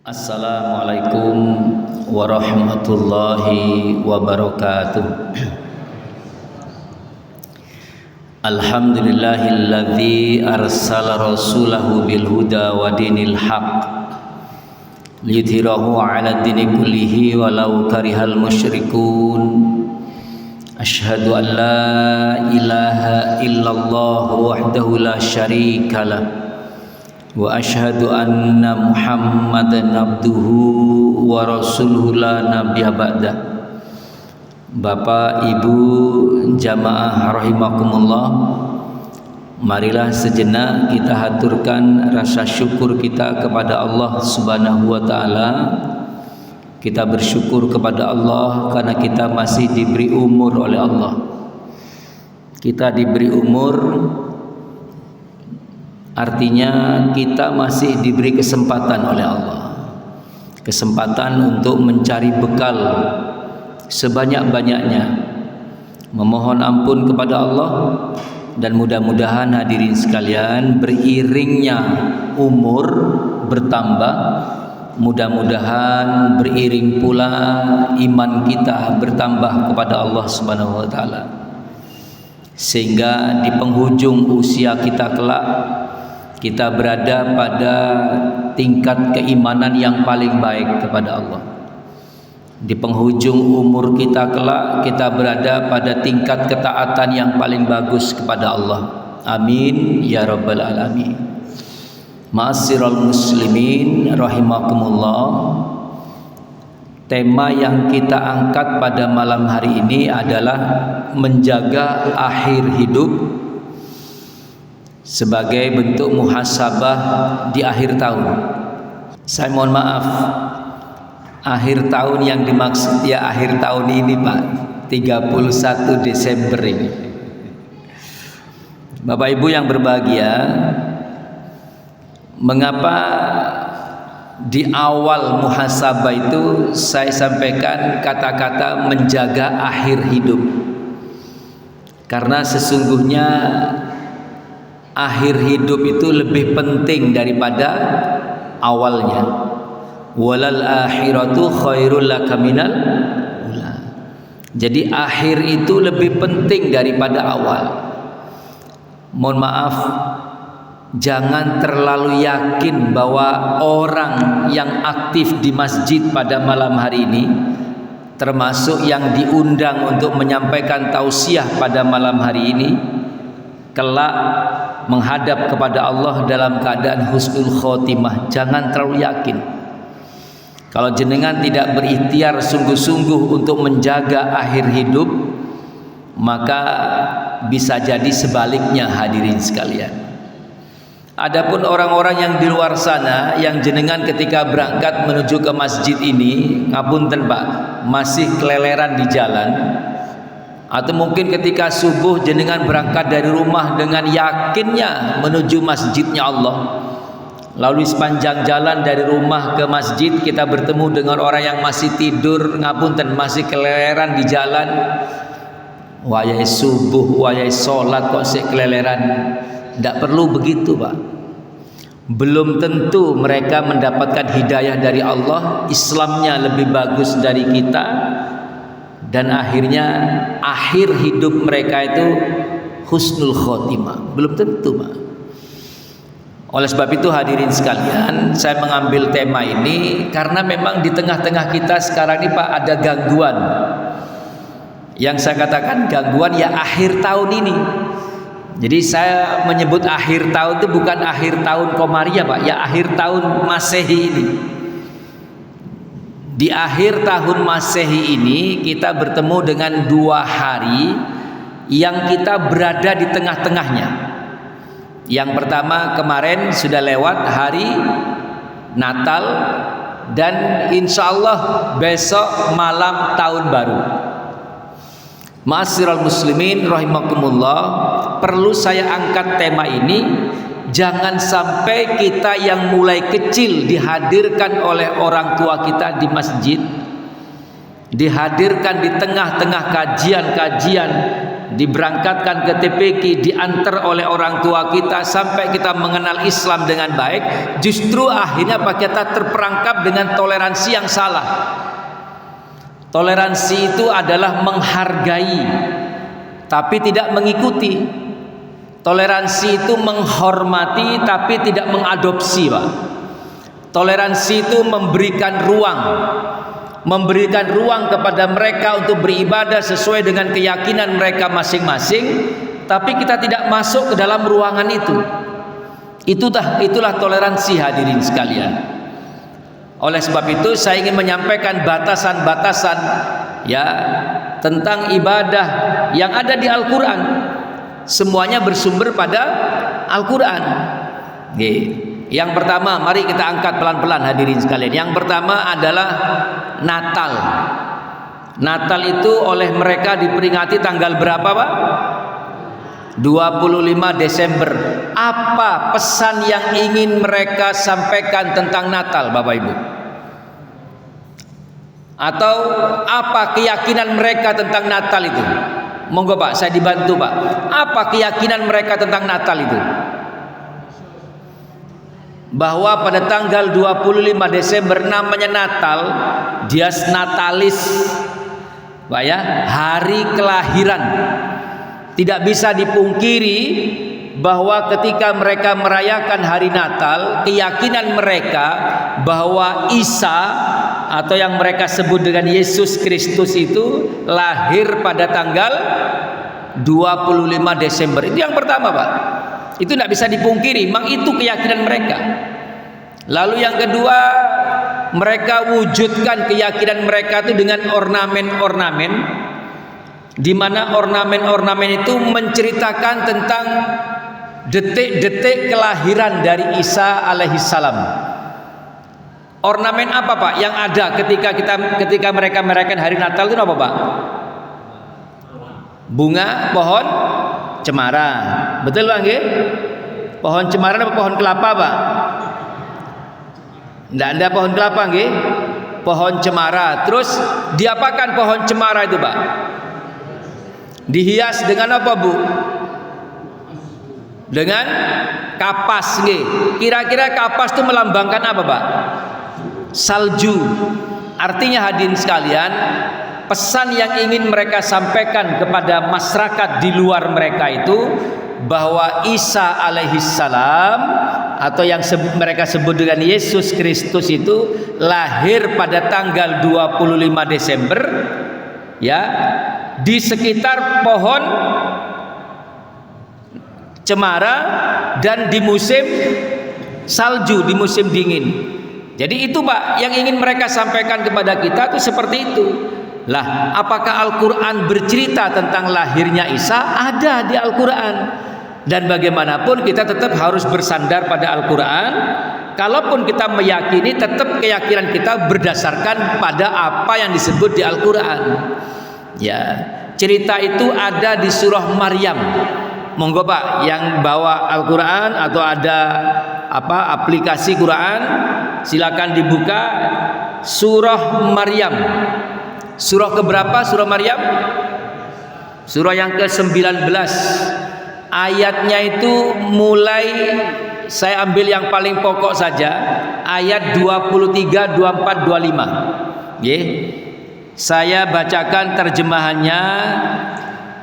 Assalamualaikum warahmatullahi wabarakatuh. Alhamdulillahilladzi arsala rasulahu bil huda wa dinil haq liyudhhirahu 'ala dini kullihi walau karihal musyrikun. Asyhadu an la ilaha illallah wahdahu la syarikalah wa asyhadu anna Muhammadan abduhu wa rasuluhu la nabiyya ba'da. Bapak Ibu jamaah rahimakumullah, marilah sejenak kita haturkan rasa syukur kita kepada Allah Subhanahu wa taala. Kita bersyukur kepada Allah karena kita masih diberi umur oleh Allah. Kita diberi umur, artinya kita masih diberi kesempatan oleh Allah, kesempatan untuk mencari bekal sebanyak-banyaknya, memohon ampun kepada Allah. Dan mudah-mudahan hadirin sekalian, beriringnya umur bertambah, mudah-mudahan beriring pula iman kita bertambah kepada Allah Subhanahu wa taala, sehingga di penghujung usia kita kelak kita berada pada tingkat keimanan yang paling baik kepada Allah. Di penghujung umur kita kelak kita berada pada tingkat ketaatan yang paling bagus kepada Allah. Amin ya rabbal alamin. Ma'asyiral muslimin rahimakumullah. Tema yang kita angkat pada malam hari ini adalah menjaga akhir hidup sebagai bentuk muhasabah di akhir tahun. Saya mohon maaf, akhir tahun yang dimaksud ya akhir tahun ini Pak, 31 Desember ini. Bapak Ibu yang berbahagia, mengapa di awal muhasabah itu saya sampaikan kata-kata menjaga akhir hidup? Karena sesungguhnya akhir hidup itu lebih penting daripada awalnya. Walal akhiratu khairul laka minal ula. Jadi akhir itu lebih penting daripada awal. Mohon maaf, jangan terlalu yakin bahwa orang yang aktif di masjid pada malam hari ini, termasuk yang diundang untuk menyampaikan tausiah pada malam hari ini, kelak menghadap kepada Allah dalam keadaan husnul khotimah. Jangan terlalu yakin. Kalau jenengan tidak berikhtiar sungguh-sungguh untuk menjaga akhir hidup, maka bisa jadi sebaliknya hadirin sekalian. Adapun orang-orang yang di luar sana, yang jenengan ketika berangkat menuju ke masjid ini, ngapunten Pak, masih keleleran di jalan, atau mungkin ketika subuh jenengan berangkat dari rumah dengan yakinnya menuju masjidnya Allah, lalu sepanjang jalan dari rumah ke masjid kita bertemu dengan orang yang masih tidur, ngapunten, masih keleleran di jalan. Wayai subuh, wayai sholat kok sih keleleran? Tidak perlu begitu Pak. Belum tentu mereka mendapatkan hidayah dari Allah, Islamnya lebih bagus dari kita, dan akhirnya akhir hidup mereka itu husnul khotimah. Belum tentu Pak. Oleh sebab itu hadirin sekalian, saya mengambil tema ini karena memang di tengah-tengah kita sekarang ini Pak ada gangguan. Yang saya katakan gangguan ya akhir tahun ini. Jadi saya menyebut akhir tahun itu bukan akhir tahun Komariah Pak, ya akhir tahun Masehi ini. Di akhir tahun Masehi ini kita bertemu dengan 2 hari yang kita berada di tengah-tengahnya. Yang pertama kemarin sudah lewat hari Natal, dan insya Allah besok malam tahun baru. Ma'asyiral muslimin rahimakumullah, perlu saya angkat tema ini. Jangan sampai kita yang mulai kecil dihadirkan oleh orang tua kita di masjid, dihadirkan di tengah-tengah kajian-kajian, diberangkatkan ke TPQ, diantar oleh orang tua kita sampai kita mengenal Islam dengan baik, justru akhirnya kita terperangkap dengan toleransi yang salah. Toleransi itu adalah menghargai tapi tidak mengikuti. Toleransi itu menghormati tapi tidak mengadopsi, Pak. Toleransi itu memberikan ruang kepada mereka untuk beribadah sesuai dengan keyakinan mereka masing-masing, tapi kita tidak masuk ke dalam ruangan itu. Itulah toleransi, hadirin sekalian. Oleh sebab itu saya ingin menyampaikan batasan-batasan ya tentang ibadah yang ada di Al-Qur'an. Semuanya bersumber pada Al-Qur'an. Yang pertama, mari kita angkat pelan-pelan hadirin sekalian. Yang pertama adalah Natal. Natal itu oleh mereka diperingati tanggal berapa, Pak? 25 Desember. Apa pesan yang ingin mereka sampaikan tentang Natal, Bapak Ibu? Atau apa keyakinan mereka tentang Natal itu? Monggo Pak, saya dibantu Pak. Apa keyakinan mereka tentang Natal itu? Bahwa pada tanggal 25 Desember namanya Natal, Dies Natalis, Pak ya, hari kelahiran. Tidak bisa dipungkiri bahwa ketika mereka merayakan hari Natal, keyakinan mereka bahwa Isa atau yang mereka sebut dengan Yesus Kristus itu lahir pada tanggal 25 Desember. Itu yang pertama, Pak. Itu tidak bisa dipungkiri, memang itu keyakinan mereka. Lalu yang kedua, mereka wujudkan keyakinan mereka itu dengan ornamen-ornamen, di mana ornamen-ornamen itu menceritakan tentang detik-detik kelahiran dari Isa alaihissalam. Ornamen apa Pak yang ada ketika mereka merayakan hari Natal itu apa Pak? Bunga pohon cemara. Betul Bang nggih? Pohon cemara apa pohon kelapa Pak? Tidak ada pohon kelapa nggih? Pohon cemara. Terus diapakan pohon cemara itu Pak? Dihias dengan apa Bu? Dengan kapas nggih. Kira-kira kapas itu melambangkan apa Pak? Salju. Artinya hadirin sekalian, pesan yang ingin mereka sampaikan kepada masyarakat di luar mereka itu bahwa Isa alaihissalam atau yang mereka sebut dengan Yesus Kristus itu lahir pada tanggal 25 Desember ya, di sekitar pohon cemara dan di musim salju, di musim dingin. Jadi itu Pak yang ingin mereka sampaikan kepada kita itu seperti itu. Lah, apakah Al-Quran bercerita tentang lahirnya Isa? Ada di Al-Quran. Dan bagaimanapun kita tetap harus bersandar pada Al-Quran. Kalaupun kita meyakini, tetap keyakinan kita berdasarkan pada apa yang disebut di Al-Quran. Ya, cerita itu ada di surah Maryam. Monggo Pak yang bawa Al-Quran atau ada aplikasi Quran, silakan dibuka surah Maryam. Surah keberapa surah Maryam? Surah yang ke-19. Ayatnya itu mulai, saya ambil yang paling pokok saja, ayat 23, 24, 25. Nggih. Saya bacakan terjemahannya.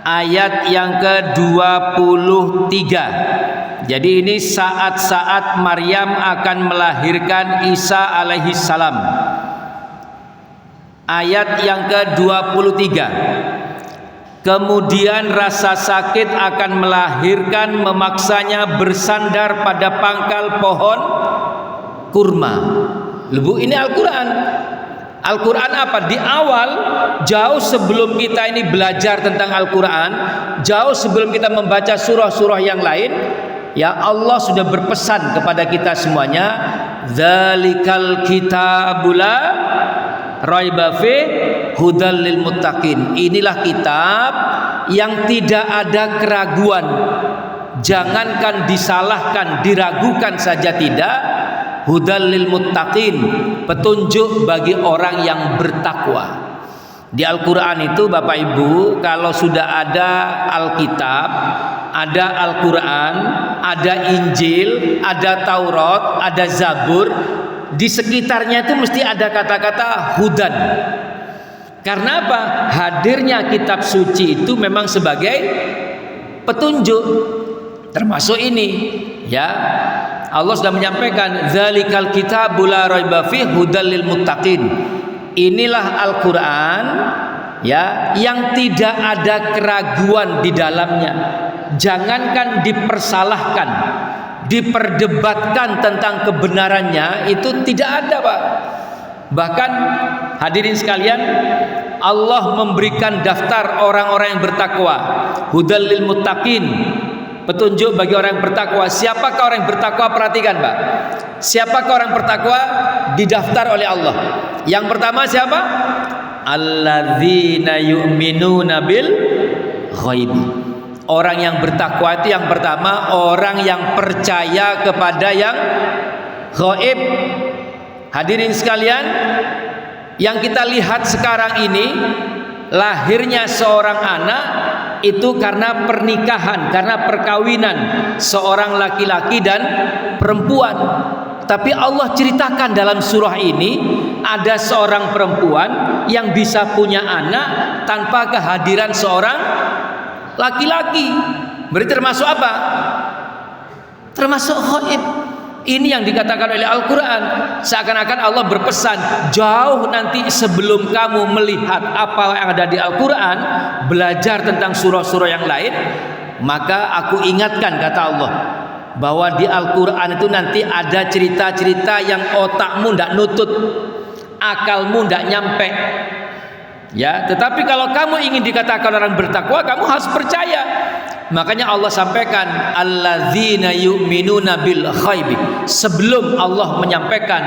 Ayat yang ke-23. Jadi ini saat-saat Maryam akan melahirkan Isa alaihissalam. Ayat yang ke-23. Kemudian rasa sakit akan melahirkan, memaksanya bersandar pada pangkal pohon kurma. Lebu, ini Al-Quran. Al-Quran apa? Di awal, jauh sebelum kita ini belajar tentang Al-Quran, jauh sebelum kita membaca surah-surah yang lain, ya Allah sudah berpesan kepada kita semuanya, dzalikal kitabula raiba fi hudal lil muttaqin. Inilah kitab yang tidak ada keraguan, jangankan disalahkan, diragukan saja tidak. Hudal lil muttaqin, petunjuk bagi orang yang bertakwa. Di Al-Quran itu Bapak Ibu, kalau sudah ada Alkitab, ada Al-Quran, ada Injil, ada Taurat, ada Zabur, di sekitarnya itu mesti ada kata-kata hudan. Karena apa? Hadirnya kitab suci itu memang sebagai petunjuk. Termasuk ini, ya. Allah sudah menyampaikan, "Dzalikal kitabul la raiba fihi hudal lil muttaqin." Inilah Al-Quran, ya, yang tidak ada keraguan di dalamnya. Jangankan dipersalahkan, diperdebatkan tentang kebenarannya, itu tidak ada, Pak. Bahkan hadirin sekalian, Allah memberikan daftar orang-orang yang bertakwa, hudal lil muttaqin, petunjuk bagi orang yang bertakwa. Siapakah orang yang bertakwa? Perhatikan, Pak. Siapakah orang bertakwa? Didaftar oleh Allah. Yang pertama siapa? Alladzina yu'minuna bil ghaib. Orang yang bertakwa itu yang pertama orang yang percaya kepada yang ghaib. Hadirin sekalian, yang kita lihat sekarang ini, lahirnya seorang anak itu karena pernikahan, karena perkawinan seorang laki-laki dan perempuan. Tapi Allah ceritakan dalam surah ini, ada seorang perempuan yang bisa punya anak tanpa kehadiran seorang laki-laki. Berarti termasuk apa? Termasuk ghaib. Ini yang dikatakan oleh Al-Quran. Seakan-akan Allah berpesan, jauh nanti sebelum kamu melihat apa yang ada di Al-Quran, belajar tentang surah-surah yang lain, maka aku ingatkan, kata Allah, bahwa di Al-Quran itu nanti ada cerita-cerita yang otakmu tidak nutut, akalmu tidak nyampe. Ya, tetapi kalau kamu ingin dikatakan orang bertakwa, kamu harus percaya. Makanya Allah sampaikan alladzina yu'minuna bil ghaibi. Sebelum Allah menyampaikan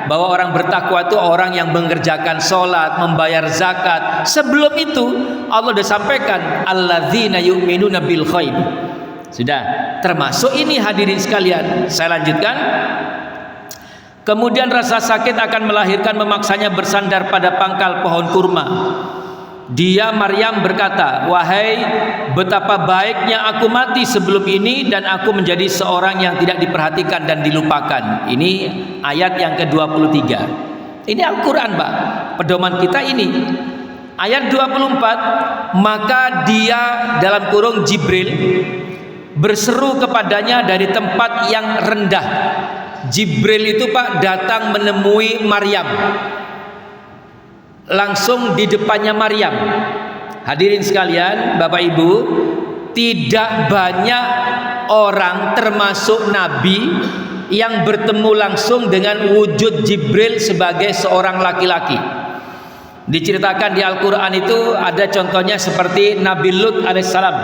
bahwa orang bertakwa itu orang yang mengerjakan sholat, membayar zakat, sebelum itu Allah sudah sampaikan alladzina yu'minuna bil ghaibi. Sudah, termasuk ini hadirin sekalian. Saya lanjutkan. Kemudian rasa sakit akan melahirkan memaksanya bersandar pada pangkal pohon kurma. Dia Maryam berkata, "Wahai, betapa baiknya aku mati sebelum ini dan aku menjadi seorang yang tidak diperhatikan dan dilupakan." Ini ayat yang ke-23. Ini Al-Quran, Pak. Pedoman kita ini. Ayat 24, maka dia dalam kurung Jibril berseru kepadanya dari tempat yang rendah. Jibril itu, Pak, datang menemui Maryam, langsung di depannya Maryam. Hadirin sekalian, Bapak Ibu, tidak banyak orang termasuk Nabi yang bertemu langsung dengan wujud Jibril sebagai seorang laki-laki. Diceritakan di Al-Quran itu ada contohnya seperti Nabi Lut alaihissalam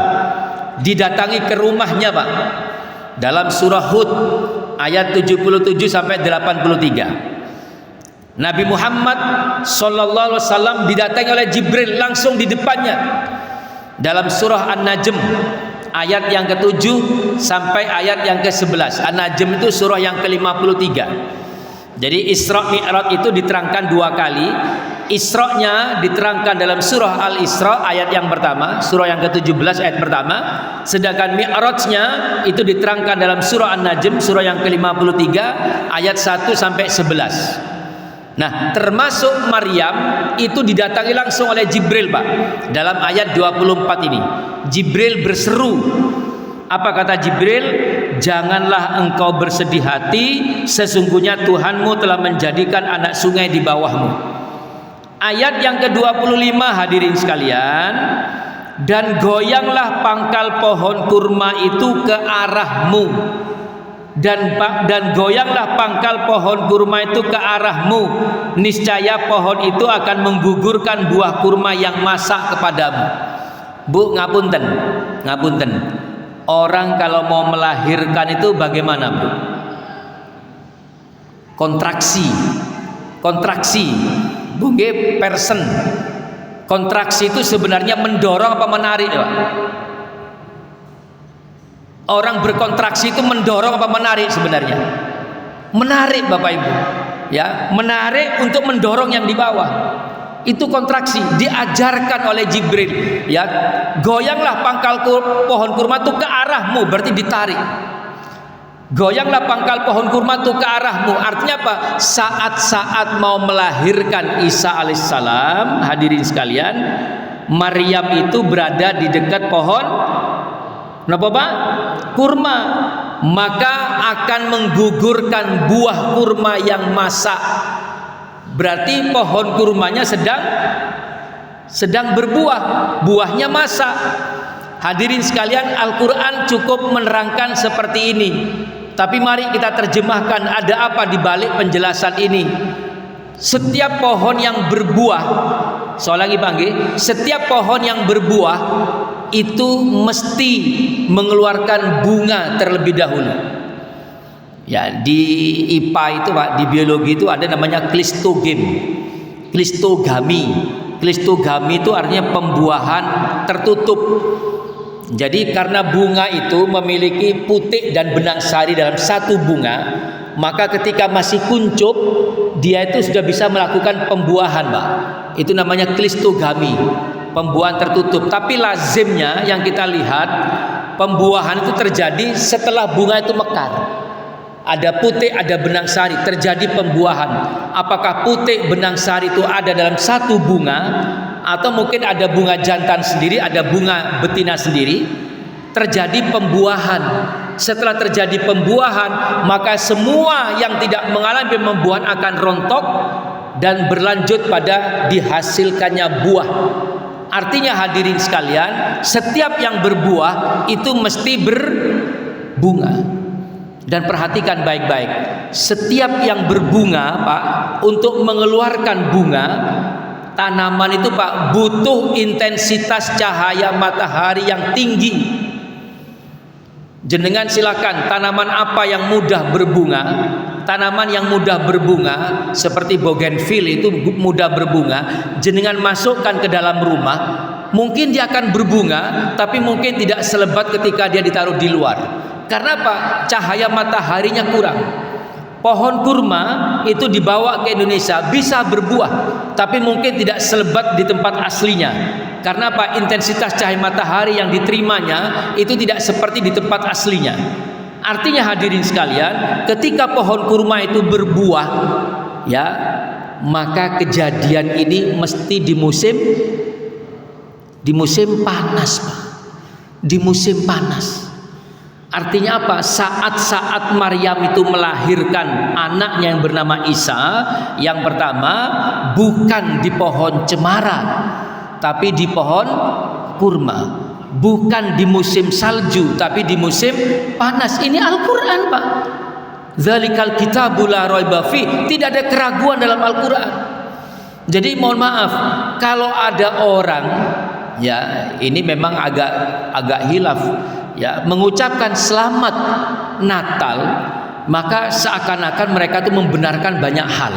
didatangi ke rumahnya, Pak, dalam surah Hud ayat 77 sampai 83. Nabi Muhammad sallallahu alaihi wasallam didatangi oleh Jibril langsung di depannya dalam surah An-Najm ayat yang ke-7 sampai ayat yang ke-11. An-Najm itu surah yang ke-53. Jadi Isra Mi'raj itu diterangkan dua kali. Isra-nya diterangkan dalam surah Al-Isra ayat yang pertama, surah yang ke-17 ayat pertama. Sedangkan Mi'raj-nya itu diterangkan dalam surah An-Najm surah yang ke-53 ayat 1 sampai 11. Nah, termasuk Maryam itu didatangi langsung oleh Jibril, Pak. Dalam ayat 24 ini, Jibril berseru. Apa kata Jibril? Janganlah engkau bersedih hati, sesungguhnya Tuhanmu telah menjadikan anak sungai di bawahmu. Ayat yang ke-25 hadirin sekalian, dan goyanglah pangkal pohon kurma itu ke arahmu. Dan goyanglah pangkal pohon kurma itu ke arahmu, niscaya pohon itu akan menggugurkan buah kurma yang masak kepadamu. Bu, ngapunten, ngapunten. Orang kalau mau melahirkan itu bagaimana, Bu? Kontraksi, kontraksi. Bu, person. Kontraksi itu sebenarnya mendorong apa menarik, Pak? Orang berkontraksi itu mendorong apa menarik sebenarnya? Menarik, Bapak Ibu. Ya, menarik untuk mendorong yang di bawah. Itu kontraksi, diajarkan oleh Jibril. Ya, goyanglah pangkal pohon kurma itu ke arahmu, berarti ditarik. Goyanglah pangkal pohon kurma itu ke arahmu. Artinya apa? Saat-saat mau melahirkan Isa alaihissalam, hadirin sekalian, Maryam itu berada di dekat pohon kenapa Pak? Kurma. Maka akan menggugurkan buah kurma yang masak. Berarti pohon kurmanya sedang berbuah, buahnya masak. Hadirin sekalian, Al-Quran cukup menerangkan seperti ini. Tapi mari kita terjemahkan ada apa di balik penjelasan ini. Setiap pohon yang berbuah, soal lagi panggil, setiap pohon yang berbuah itu mesti mengeluarkan bunga terlebih dahulu. Ya, di IPA itu Pak, di biologi itu ada namanya klistogami. Klistogami itu artinya pembuahan tertutup. Jadi karena bunga itu memiliki putik dan benang sari dalam satu bunga, maka ketika masih kuncup dia itu sudah bisa melakukan pembuahan, Pak. Itu namanya klistogami, pembuahan tertutup. Tapi lazimnya yang kita lihat pembuahan itu terjadi setelah bunga itu mekar. Ada putik, ada benang sari, terjadi pembuahan. Apakah putik, benang sari itu ada dalam satu bunga, atau mungkin ada bunga jantan sendiri, ada bunga betina sendiri, terjadi pembuahan. Setelah terjadi pembuahan, maka semua yang tidak mengalami pembuahan akan rontok dan berlanjut pada dihasilkannya buah. Artinya hadirin sekalian, setiap yang berbuah itu mesti berbunga. Dan perhatikan baik-baik, setiap yang berbunga Pak, untuk mengeluarkan bunga, tanaman itu Pak butuh intensitas cahaya matahari yang tinggi. Jenengan silakan, tanaman apa yang mudah berbunga? Tanaman yang mudah berbunga seperti bougainville itu mudah berbunga, jenengan masukkan ke dalam rumah, mungkin dia akan berbunga, tapi mungkin tidak selebat ketika dia ditaruh di luar. Karena apa? Cahaya mataharinya kurang. Pohon kurma itu dibawa ke Indonesia bisa berbuah, tapi mungkin tidak selebat di tempat aslinya. Karena apa? Intensitas cahaya matahari yang diterimanya itu tidak seperti di tempat aslinya. Artinya hadirin sekalian, ketika pohon kurma itu berbuah, ya, maka kejadian ini mesti di musim panas, Pak. Di musim panas. Artinya apa? Saat-saat Maryam itu melahirkan anaknya yang bernama Isa, yang pertama bukan di pohon cemara, tapi di pohon kurma. Bukan di musim salju, tapi di musim panas. Ini Al-Quran, Pak. Dzalikal kitabul la raiba fi. Tidak ada keraguan dalam Al-Quran. Jadi mohon maaf, kalau ada orang, ya ini memang agak hilaf, ya, mengucapkan selamat Natal, maka seakan-akan mereka itu membenarkan banyak hal,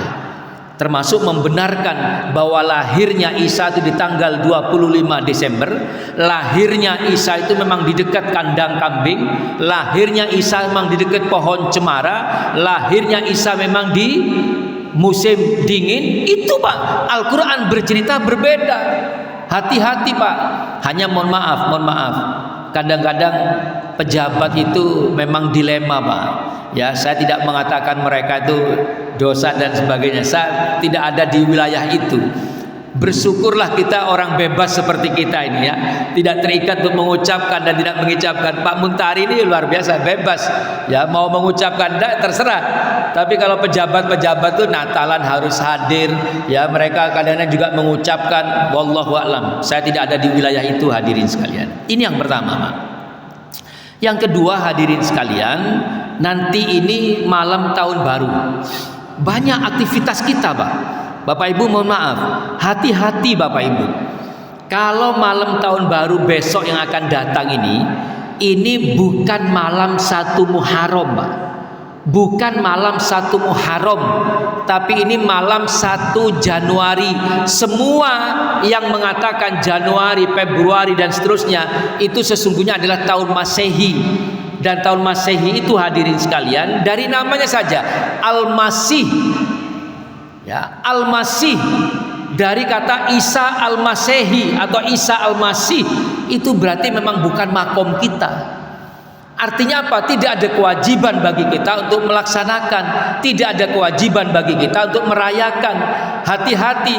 termasuk membenarkan bahwa lahirnya Isa itu di tanggal 25 Desember, lahirnya Isa itu memang di dekat kandang kambing, lahirnya Isa memang di dekat pohon cemara, lahirnya Isa memang di musim dingin. Itu Pak, Al-Quran bercerita berbeda. Hati-hati Pak. Hanya mohon maaf, kadang-kadang pejabat itu memang dilema Pak. Ya, saya tidak mengatakan mereka itu dosa dan sebagainya. Saya tidak ada di wilayah itu. Bersyukurlah kita orang bebas seperti kita ini, ya, tidak terikat untuk mengucapkan dan tidak mengucapkan. Pak Muntari ini luar biasa bebas, ya, mau mengucapkan tidak terserah. Tapi kalau pejabat-pejabat itu Natalan harus hadir, ya, mereka kadang-kadang juga mengucapkan. Wallahu a'lam. Saya tidak ada di wilayah itu hadirin sekalian. Ini yang pertama, Pak. Yang kedua hadirin sekalian, nanti ini malam tahun baru, banyak aktivitas kita Pak. Bapak Ibu mohon maaf, hati-hati Bapak Ibu. Kalau malam tahun baru besok yang akan datang ini bukan malam 1 Muharram Pak. Bukan malam 1 Muharram, tapi ini malam 1 Januari. Semua yang mengatakan Januari, Februari dan seterusnya itu sesungguhnya adalah tahun Masehi. Dan tahun Masehi itu hadirin sekalian, dari namanya saja Al-Masih. Ya, Al-Masih dari kata Isa al-Masehi atau Isa al-Masih, itu berarti memang bukan makom kita. Artinya apa? Tidak ada kewajiban bagi kita untuk melaksanakan, tidak ada kewajiban bagi kita untuk merayakan. Hati-hati,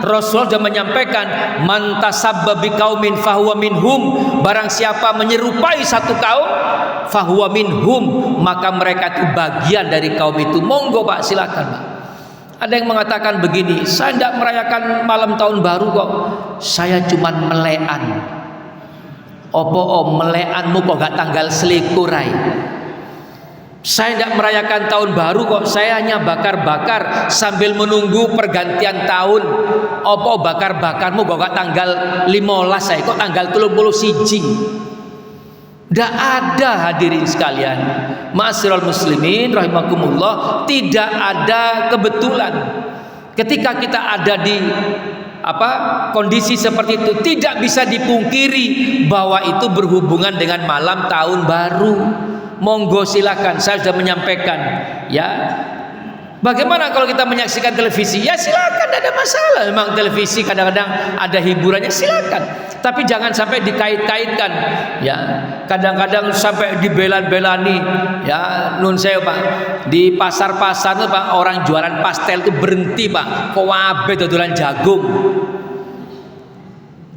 Rasul sudah menyampaikan, man tasabba biqaumin fahuwa minhum, barang siapa menyerupai satu kaum fahuwa minhum, maka mereka itu bagian dari kaum itu. Monggo Pak, silakan Pak. Ada yang mengatakan begini, saya tidak merayakan malam tahun baru kok, saya cuman melean. Opo om meleanmu kok gak tanggal selikurai? Saya tidak merayakan tahun baru kok, saya hanya bakar-bakar sambil menunggu pergantian tahun. Opo bakar-bakarmu kok gak tanggal 15 saya, kok tanggal 31? Tidak ada hadirin sekalian, ma'asyiral muslimin rahimakumullah, tidak ada kebetulan. Ketika kita ada di kondisi seperti itu, tidak bisa dipungkiri bahwa itu berhubungan dengan malam tahun baru. Monggo silakan, saya sudah menyampaikan ya. Bagaimana kalau kita menyaksikan televisi? Ya silakan, tidak ada masalah. Memang televisi kadang-kadang ada hiburannya, silakan. Tapi jangan sampai dikait-kaitkan ya. Kadang-kadang sampai dibela-belani ya. Nun saya Pak, di pasar-pasar itu Pak, orang jualan pastel itu berhenti Pak, kowabe dodolan jagung.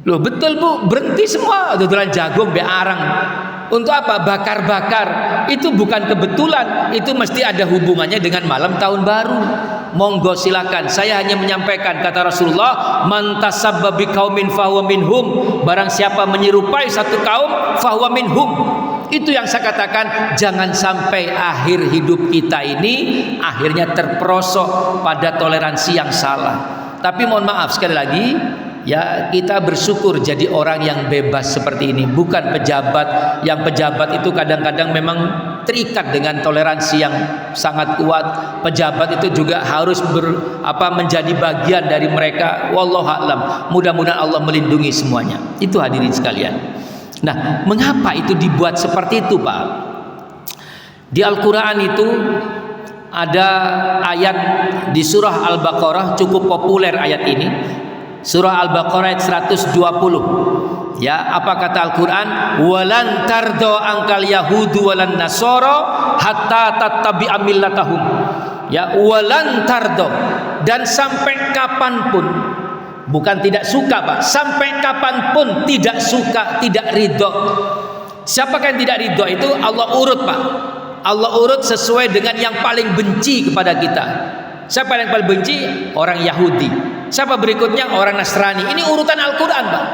Loh betul Bu, berhenti semua dodolan jagung be arang. Untuk apa? Bakar-bakar. Itu bukan kebetulan, itu mesti ada hubungannya dengan malam tahun baru. Monggo silakan, saya hanya menyampaikan kata Rasulullah, man tasabba biqaumin fahuwa minhum, barang siapa menyerupai satu kaum fahuwa minhum. Itu yang saya katakan, jangan sampai akhir hidup kita ini akhirnya terperosok pada toleransi yang salah. Tapi mohon maaf sekali lagi ya, kita bersyukur jadi orang yang bebas seperti ini, bukan pejabat. Yang pejabat itu kadang-kadang memang terikat dengan toleransi yang sangat kuat. Pejabat itu juga harus menjadi bagian dari mereka. Wallahu a'lam. Mudah-mudahan Allah melindungi semuanya. Itu hadirin sekalian. Nah, mengapa itu dibuat seperti itu Pak? Di Al-Quran itu ada ayat di surah Al-Baqarah, cukup populer ayat ini. Surah Al-Baqarah ayat 120. Ya, apa kata Al-Qur'an? Walan tardo angkal yahudu walan nasara hatta tattabi'a millatahum. Ya, walan tardo, dan sampai kapanpun, bukan tidak suka Pak, sampai kapanpun tidak suka, tidak ridho. Siapakah yang tidak ridho? Itu Allah urut Pak. Allah urut sesuai dengan yang paling benci kepada kita. Siapa yang paling benci? Orang Yahudi. Siapa berikutnya? Orang Nasrani. Ini urutan Al-Quran Pak.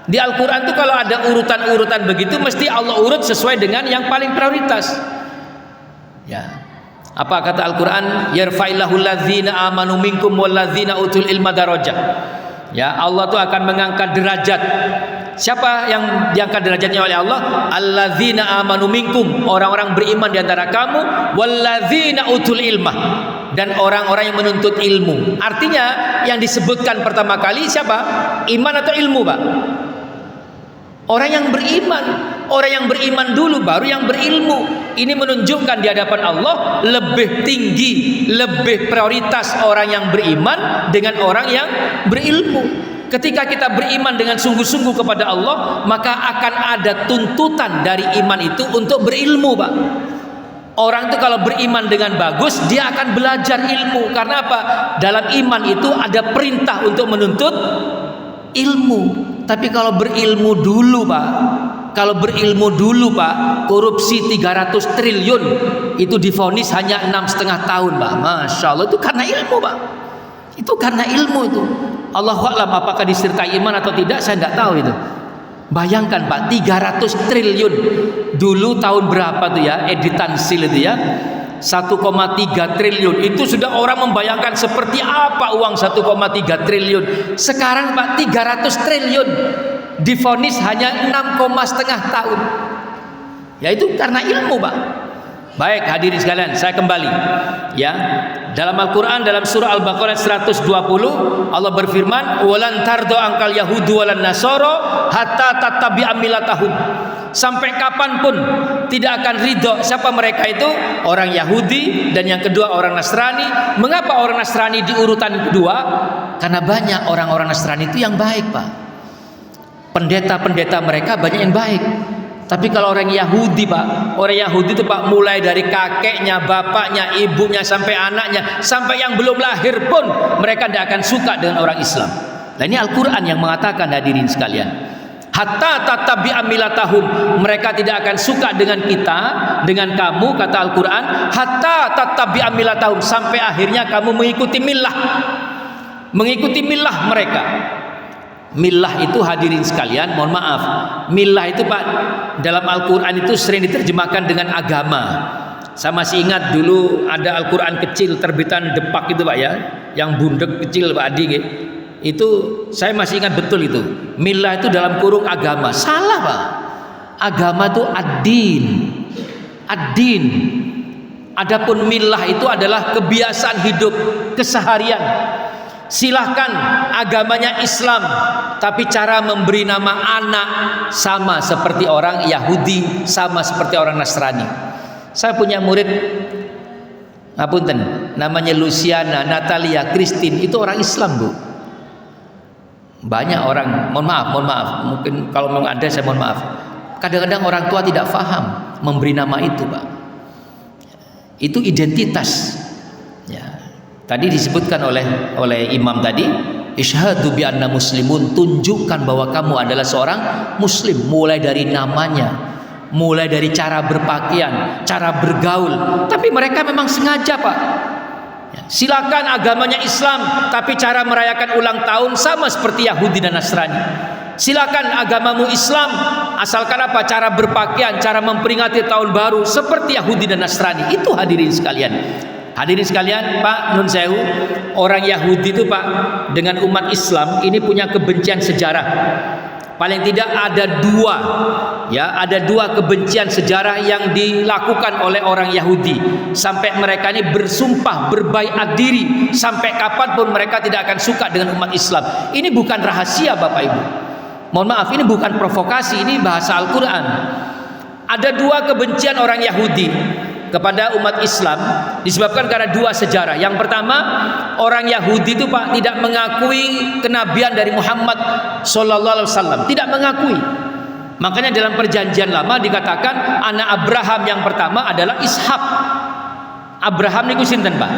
Di Al-Quran itu kalau ada urutan-urutan begitu, mesti Allah urut sesuai dengan yang paling prioritas. Ya. Apa kata Al-Quran? Yarfa'illahu alladzina amanu minkum walladzina utul ilma darajah. Ya, Allah itu akan mengangkat derajat. Siapa yang diangkat derajatnya oleh Allah? Alladzina amanu minkum, orang-orang beriman di antara kamu, walladzina utul ilma, dan orang-orang yang menuntut ilmu. Artinya yang disebutkan pertama kali siapa? Iman atau ilmu Pak? Orang yang beriman. Orang yang beriman dulu, baru yang berilmu. Ini menunjukkan di hadapan Allah lebih tinggi, lebih prioritas orang yang beriman dengan orang yang berilmu. Ketika kita beriman dengan sungguh-sungguh kepada Allah, maka akan ada tuntutan dari iman itu untuk berilmu Pak. Orang itu kalau beriman dengan bagus, dia akan belajar ilmu. Karena apa? Dalam iman itu ada perintah untuk menuntut ilmu. Tapi kalau berilmu dulu Pak, korupsi 300 triliun itu divonis hanya 6,5 tahun Pak. Masya Allah, itu karena ilmu Pak. Itu karena ilmu itu. Allahu a'lam apakah disertai iman atau tidak, saya tidak tahu itu. Bayangkan Pak, 300 triliun. Dulu tahun berapa tuh ya, editan sil itu ya, 1,3 triliun. Itu sudah orang membayangkan seperti apa uang 1,3 triliun. Sekarang Pak, 300 triliun divonis hanya 6,5 tahun. Ya itu karena ilmu Pak. Baik hadirin sekalian, saya kembali ya. Dalam Al-Quran, dalam surah Al-Baqarah 120, Allah berfirman, walan tardo angkal yahudu walan nasoro hatta tattabi'a millatahum. sampai kapanpun tidak akan ridho. Siapa mereka itu? Orang Yahudi, dan yang kedua orang Nasrani. Mengapa orang Nasrani di urutan kedua? Karena banyak orang-orang Nasrani itu yang baik, Pak. Pendeta-pendeta mereka banyak yang baik. Tapi kalau orang Yahudi, Pak, orang Yahudi itu, Pak, mulai dari kakeknya, bapaknya, ibunya, sampai anaknya, sampai yang belum lahir pun mereka tidak akan suka dengan orang Islam. Nah, ini Al-Quran yang mengatakan, hadirin sekalian, hatta tatabi'a milatahum, mereka tidak akan suka dengan kita, dengan kamu, kata Al-Quran, hatta tatabi'a milatahum, sampai akhirnya kamu mengikuti millah mereka. Millah itu, hadirin sekalian, mohon maaf, millah itu, Pak, dalam Al-Quran itu sering diterjemahkan dengan agama. Saya masih ingat dulu ada Al-Quran kecil terbitan Depak itu, Pak, ya, yang bundek kecil, Pak Adi, itu saya masih ingat betul itu. Millah itu dalam kurung agama. Salah, Pak. Agama itu ad-din. Ad-din. Adapun millah itu adalah kebiasaan hidup keseharian. Silahkan agamanya Islam, tapi cara memberi nama anak sama seperti orang Yahudi, sama seperti orang Nasrani. Saya punya murid, ngapunten, namanya Luciana, Natalia, Christine, itu orang Islam, Bu. Banyak orang, mohon maaf, mungkin kalau memang ada saya mohon maaf. Kadang-kadang orang tua tidak paham memberi nama itu, Pak. Itu identitas. Ya. Tadi disebutkan oleh imam tadi, isyhadu bi anna muslimun, tunjukkan bahwa kamu adalah seorang muslim, mulai dari namanya, mulai dari cara berpakaian, cara bergaul. Tapi mereka memang sengaja, Pak. Silakan agamanya Islam, tapi cara merayakan ulang tahun sama seperti Yahudi dan Nasrani. Silakan agamamu Islam, asalkan apa? Cara berpakaian, cara memperingati tahun baru seperti Yahudi dan Nasrani. Itu hadirin sekalian. Hadirin sekalian, Pak Nun Sewu, orang Yahudi itu, Pak, dengan umat Islam ini punya kebencian sejarah. Paling tidak ada dua kebencian sejarah yang dilakukan oleh orang Yahudi, sampai mereka ini bersumpah berbaiat diri sampai kapanpun mereka tidak akan suka dengan umat Islam. Ini bukan rahasia, Bapak Ibu. Mohon maaf, ini bukan provokasi, ini bahasa Al-Quran. Ada dua kebencian orang Yahudi kepada umat Islam disebabkan karena dua sejarah. Yang pertama, orang Yahudi itu, Pak, tidak mengakui kenabian dari Muhammad sallallahu alaihi wasallam, tidak mengakui. Makanya dalam perjanjian lama dikatakan anak Abraham yang pertama adalah Ishak. Abraham niku sinten, Pak?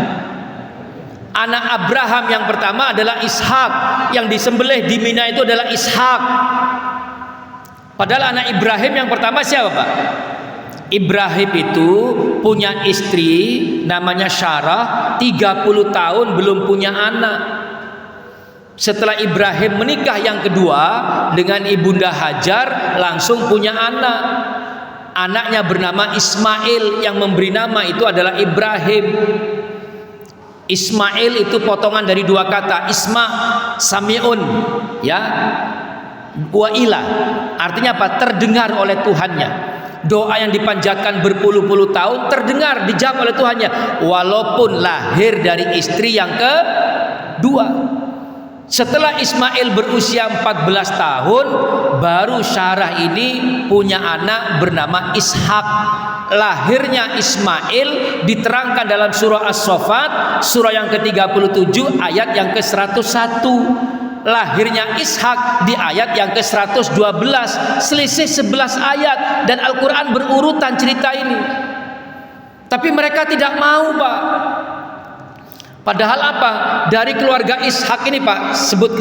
Anak Abraham yang pertama adalah Ishak, yang disembelih di Mina itu adalah Ishak. Padahal anak Ibrahim yang pertama siapa, Pak? Ibrahim itu punya istri namanya Sarah, 30 tahun belum punya anak. Setelah Ibrahim menikah yang kedua dengan ibunda Hajar, langsung punya anak. Anaknya bernama Ismail, yang memberi nama itu adalah Ibrahim. Ismail itu potongan dari dua kata, Isma, Sami'un, ya, wa ilah. Artinya apa? Terdengar oleh Tuhannya. Doa yang dipanjatkan berpuluh-puluh tahun terdengar, dijawab oleh Tuhannya, walaupun lahir dari istri yang kedua. Setelah Ismail berusia 14 tahun, baru Sarah ini punya anak bernama Ishak. Lahirnya Ismail diterangkan dalam surah As-Saffat, surah yang ke-37 ayat yang ke-101. Lahirnya Ishak di ayat yang ke-112, selisih 11 ayat, dan Al-Quran berurutan cerita ini. Tapi mereka tidak mau, Pak. Padahal apa? Dari keluarga Ishak ini, Pak,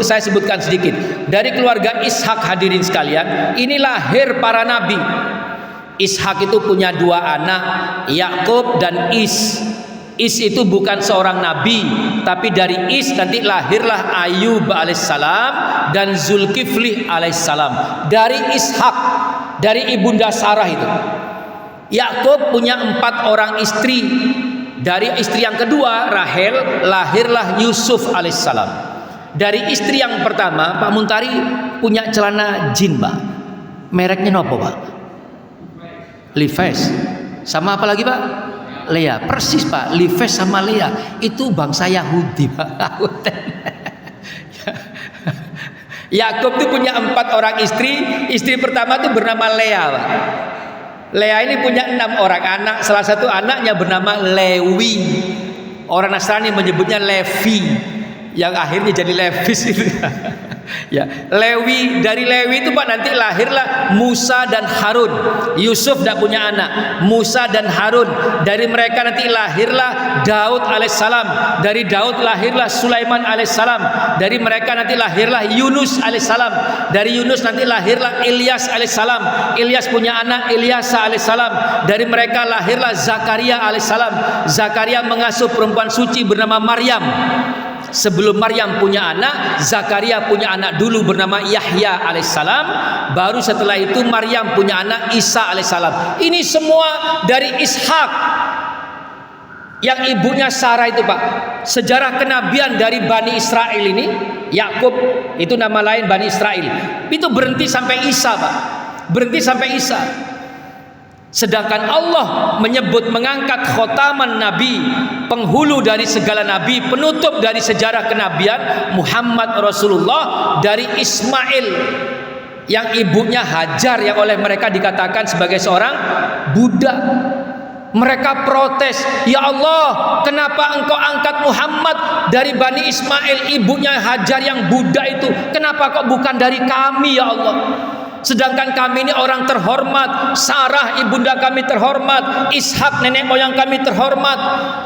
saya sebutkan sedikit. Dari keluarga Ishak, hadirin sekalian, ini lahir para nabi. Ishak itu punya dua anak, Yakub dan Is. Is itu bukan seorang nabi, tapi dari Is nanti lahirlah Ayub alaihissalam dan Zulkifli alaihissalam. Dari Ishak, dari ibunda Sarah itu. Yakub punya 4 orang istri. Dari istri yang kedua, Rahel, lahirlah Yusuf alaihissalam. Dari istri yang pertama, Pak Muntari punya celana jin, Pak. Mereknya nopo, Pak? Levi's. Sama apa lagi, Pak? Lea. Persis, Pak. Levi's sama Lea itu bangsa Yahudi, Pak. Yakub itu punya 4 orang istri. Istri pertama itu bernama Lea, Pak. Lea ini punya 6 orang anak. Salah satu anaknya bernama Lewi. Orang Nasrani menyebutnya Levi, yang akhirnya jadi Levis itu. Ya, Lewi, dari Lewi itu Pak nanti lahirlah Musa dan Harun. Yusuf tidak punya anak, Musa dan Harun. Dari mereka nanti lahirlah Daud alaihissalam. Dari Daud lahirlah Sulaiman alaihissalam. Dari mereka nanti lahirlah Yunus alaihissalam. Dari Yunus nanti lahirlah Ilyas alaihissalam. Ilyas punya anak Ilyasa alaihissalam. Dari mereka lahirlah Zakaria alaihissalam. Zakaria mengasuh perempuan suci bernama Maryam. Sebelum Maryam punya anak, Zakaria punya anak dulu bernama Yahya alaihissalam. Baru setelah itu Maryam punya anak Isa alaihissalam. Ini semua dari Ishak, yang ibunya Sarah itu Pak. Sejarah kenabian dari Bani Israel ini, Yakub itu nama lain Bani Israel, itu berhenti sampai Isa Pak. Berhenti sampai Isa. Sedangkan Allah menyebut mengangkat khotaman Nabi, penghulu dari segala Nabi, penutup dari sejarah kenabian Muhammad Rasulullah, dari Ismail yang ibunya Hajar, yang oleh mereka dikatakan sebagai seorang budak. Mereka protes, ya Allah, kenapa engkau angkat Muhammad dari Bani Ismail, ibunya Hajar yang budak itu? Kenapa kok bukan dari kami ya Allah? Sedangkan kami ini orang terhormat, Sarah ibunda kami terhormat, Ishak nenek moyang kami terhormat,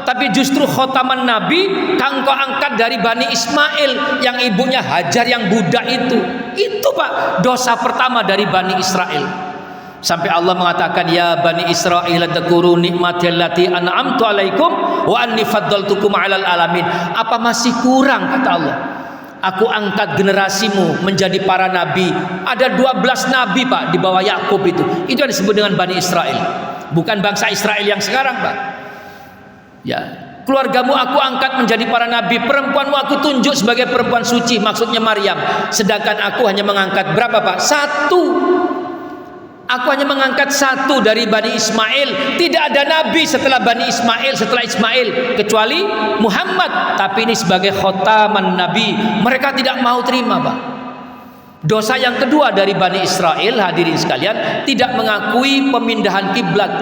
tapi justru khotaman Nabi engkau angkat dari Bani Ismail yang ibunya Hajar yang budak itu. Itu Pak dosa pertama dari Bani Israel. Sampai Allah mengatakan, ya Bani Israil dzkuru nikmati allati an'amtu alaikum wa anni faddaltukum 'alal alamin. Apa masih kurang kata Allah? Aku angkat generasimu menjadi para nabi. Ada 12 nabi Pak di bawah Yakub itu. Itu yang disebut dengan Bani Israel. Bukan bangsa Israel yang sekarang Pak. Ya, keluargamu aku angkat menjadi para nabi. Perempuanmu aku tunjuk sebagai perempuan suci, maksudnya Maryam. Sedangkan aku hanya mengangkat berapa Pak? 1. Aku hanya mengangkat 1 dari Bani Ismail. Tidak ada nabi setelah Bani Ismail, setelah Ismail, kecuali Muhammad. Tapi ini sebagai khotaman nabi. Mereka tidak mau terima Pak. Dosa yang kedua dari Bani Israel, hadirin sekalian, tidak mengakui pemindahan kiblat.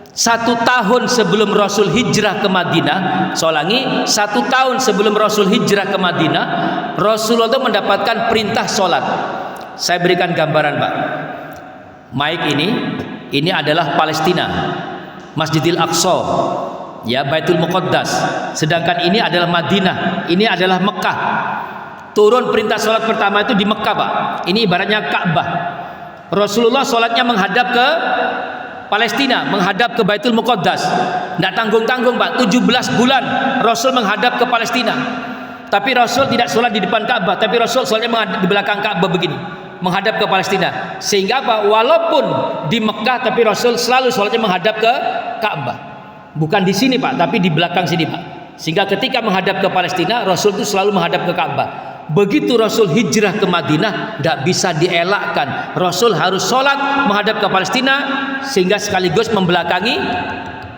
1 tahun sebelum Rasul hijrah ke Madinah, solangi 1 tahun sebelum Rasul hijrah ke Madinah, Rasulullah itu mendapatkan perintah sholat. Saya berikan gambaran Pak. Mic ini adalah Palestina, Masjidil Aqsa, ya, Baitul Muqaddas. Sedangkan ini adalah Madinah, ini adalah Mekah. Turun perintah sholat pertama itu di Mekah Pak. Ini ibaratnya Ka'bah. Rasulullah sholatnya menghadap ke Palestina, menghadap ke Baitul Muqaddas. Tidak tanggung-tanggung Pak, 17 bulan Rasul menghadap ke Palestina. Tapi Rasul tidak sholat di depan Ka'bah, tapi Rasul sholatnya menghadap di belakang Ka'bah begini, menghadap ke Palestina. Sehingga apa? Walaupun di Mekah, tapi Rasul selalu sholatnya menghadap ke Ka'bah. Bukan di sini Pak, tapi di belakang sini Pak. Sehingga ketika menghadap ke Palestina, Rasul itu selalu menghadap ke Ka'bah. Begitu Rasul hijrah ke Madinah, tidak bisa dielakkan. Rasul harus sholat menghadap ke Palestina, sehingga sekaligus membelakangi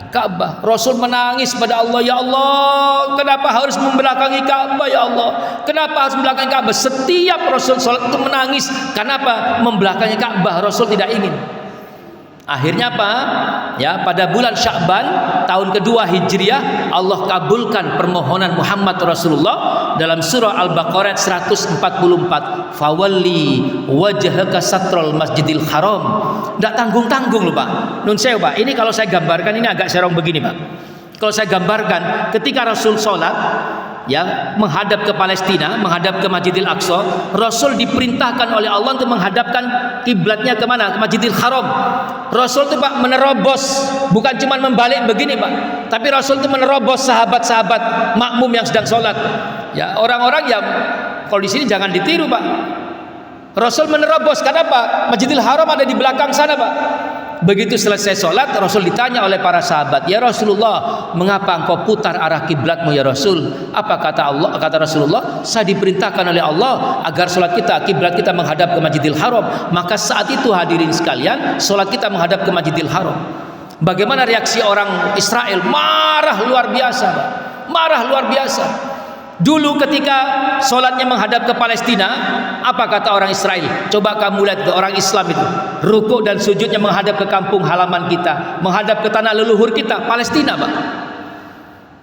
Ka'bah. Rasul menangis pada Allah, ya Allah, kenapa harus membelakangi Ka'bah ya Allah? Kenapa harus membelakangi Ka'bah? Setiap Rasul sholat itu menangis. Kenapa membelakangi Ka'bah? Rasul tidak ingin. Akhirnya apa? Ya, pada bulan Sya'ban tahun kedua Hijriah, Allah kabulkan permohonan Muhammad Rasulullah dalam surah Al-Baqarah 144. Fawalli wajhaka satral masjidil haram. Tidak tanggung-tanggung loh Pak. Nun sewu Pak, ini kalau saya gambarkan ini agak serong begini Pak. Kalau saya gambarkan ketika Rasul sholat, ya, menghadap ke Palestina, menghadap ke Masjidil Aqsa, Rasul diperintahkan oleh Allah untuk menghadapkan kiblatnya ke mana? Ke Masjidil Haram. Rasul itu Pak menerobos, bukan cuma membalik begini Pak, tapi Rasul itu menerobos sahabat-sahabat makmum yang sedang sholat. Ya, orang-orang yang kalau di sini jangan ditiru Pak. Rasul menerobos, kenapa? Masjidil Haram ada di belakang sana Pak. Begitu selesai sholat, Rasul ditanya oleh para sahabat, ya Rasulullah, mengapa engkau putar arah kiblatmu ya Rasul? Apa kata Allah? Kata Rasulullah, saya diperintahkan oleh Allah agar sholat kita, kiblat kita menghadap ke Masjidil Haram. Maka saat itu hadirin sekalian, sholat kita menghadap ke Masjidil Haram. Bagaimana reaksi orang Israel? Marah luar biasa, marah luar biasa. Dulu ketika sholatnya menghadap ke Palestina, apa kata orang Israel? Coba kamu lihat orang Islam itu, rukuk dan sujudnya menghadap ke kampung halaman kita, menghadap ke tanah leluhur kita, Palestina, Pak.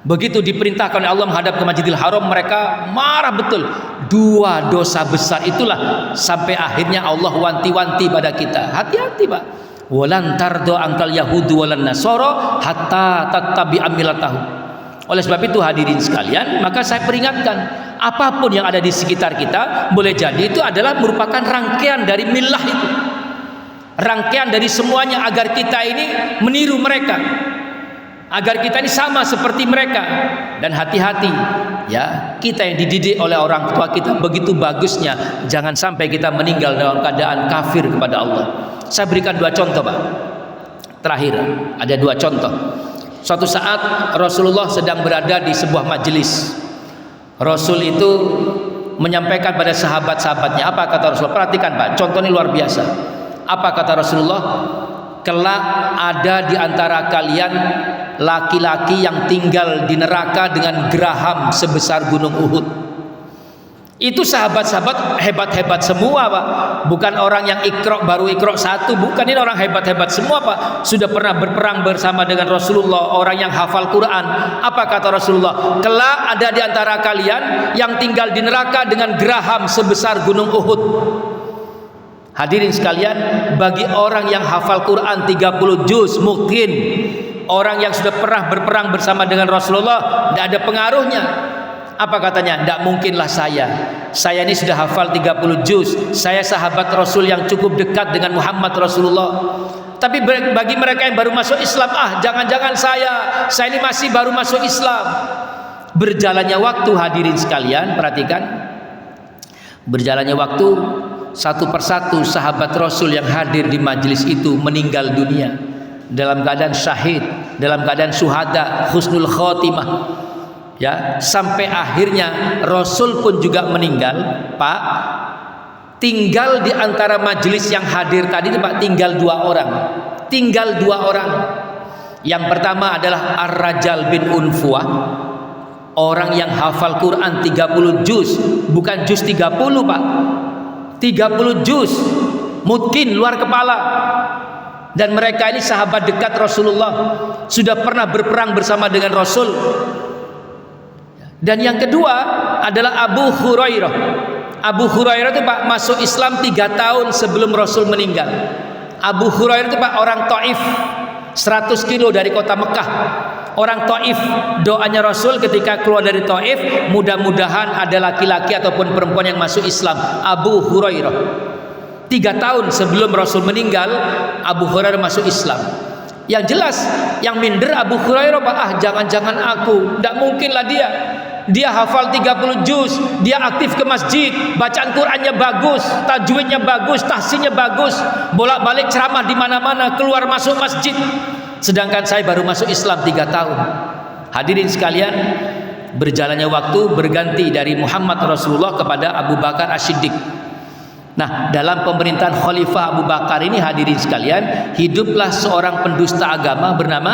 Begitu diperintahkan oleh Allah menghadap ke Masjidil Haram, mereka marah betul. Dua dosa besar itulah sampai akhirnya Allah wanti-wanti pada kita. Hati-hati, Pak. Walan tardo angkal yahudu walan nasoro hatta tattabi'a millatahum. Oleh sebab itu hadirin sekalian, maka saya peringatkan, apapun yang ada di sekitar kita, boleh jadi itu adalah merupakan rangkaian dari millah itu, rangkaian dari semuanya, agar kita ini meniru mereka, agar kita ini sama seperti mereka. Dan hati-hati ya, kita yang dididik oleh orang tua kita begitu bagusnya, jangan sampai kita meninggal dalam keadaan kafir kepada Allah. Saya berikan dua contoh, Pak. Terakhir ada dua contoh. Suatu saat Rasulullah sedang berada di sebuah majelis. Rasul itu menyampaikan pada sahabat-sahabatnya. Apa kata Rasulullah? Perhatikan, Pak, contoh ini luar biasa. Apa kata Rasulullah? Kelak ada di antara kalian laki-laki yang tinggal di neraka dengan geraham sebesar gunung Uhud. Itu sahabat-sahabat hebat-hebat semua, Pak. Bukan orang yang baru ikro satu, bukan. Ini orang hebat-hebat semua, Pak. Sudah pernah berperang bersama dengan Rasulullah, orang yang hafal Quran. Apa kata Rasulullah? Kelak ada di antara kalian yang tinggal di neraka dengan geraham sebesar gunung Uhud. Hadirin sekalian, bagi orang yang hafal Quran 30 juz, mungkin orang yang sudah pernah berperang bersama dengan Rasulullah, tidak ada pengaruhnya. Apa katanya? Tidak mungkinlah saya ini sudah hafal 30 juz, saya sahabat Rasul yang cukup dekat dengan Muhammad Rasulullah. Tapi bagi mereka yang baru masuk Islam, jangan-jangan saya ini masih baru masuk Islam. Berjalannya waktu, hadirin sekalian, perhatikan, berjalannya waktu, satu persatu sahabat Rasul yang hadir di majelis itu meninggal dunia dalam keadaan syahid, dalam keadaan syuhada, husnul khotimah. Ya, sampai akhirnya Rasul pun juga meninggal, Pak. Tinggal di antara majelis yang hadir tadi, Pak, tinggal dua orang. Tinggal dua orang. Yang pertama adalah Ar-Rajal bin Unfuah, orang yang hafal Quran 30 juz, bukan juz 30, Pak. 30 juz, mungkin luar kepala. Dan mereka ini sahabat dekat Rasulullah, sudah pernah berperang bersama dengan Rasul. Dan yang kedua adalah Abu Hurairah. Abu Hurairah itu, Pak, masuk Islam 3 tahun sebelum Rasul meninggal. Abu Hurairah itu, Pak, orang Taif, 100 kilo dari kota Mekah. Orang Taif, doanya Rasul ketika keluar dari Taif, mudah-mudahan ada laki-laki ataupun perempuan yang masuk Islam. Abu Hurairah 3 tahun sebelum Rasul meninggal, Abu Hurairah masuk Islam. Yang jelas yang minder Abu Hurairah, Pak, jangan-jangan aku, tidak mungkinlah dia hafal 30 juz, dia aktif ke masjid, bacaan Qurannya bagus, tajwidnya bagus, tahsinnya bagus, bolak-balik ceramah di mana-mana, keluar masuk masjid. Sedangkan saya baru masuk Islam 3 tahun. Hadirin sekalian, berjalannya waktu berganti dari Muhammad Rasulullah kepada Abu Bakar As-Siddiq. Nah, dalam pemerintahan Khalifah Abu Bakar ini, hadirin sekalian, hiduplah seorang pendusta agama bernama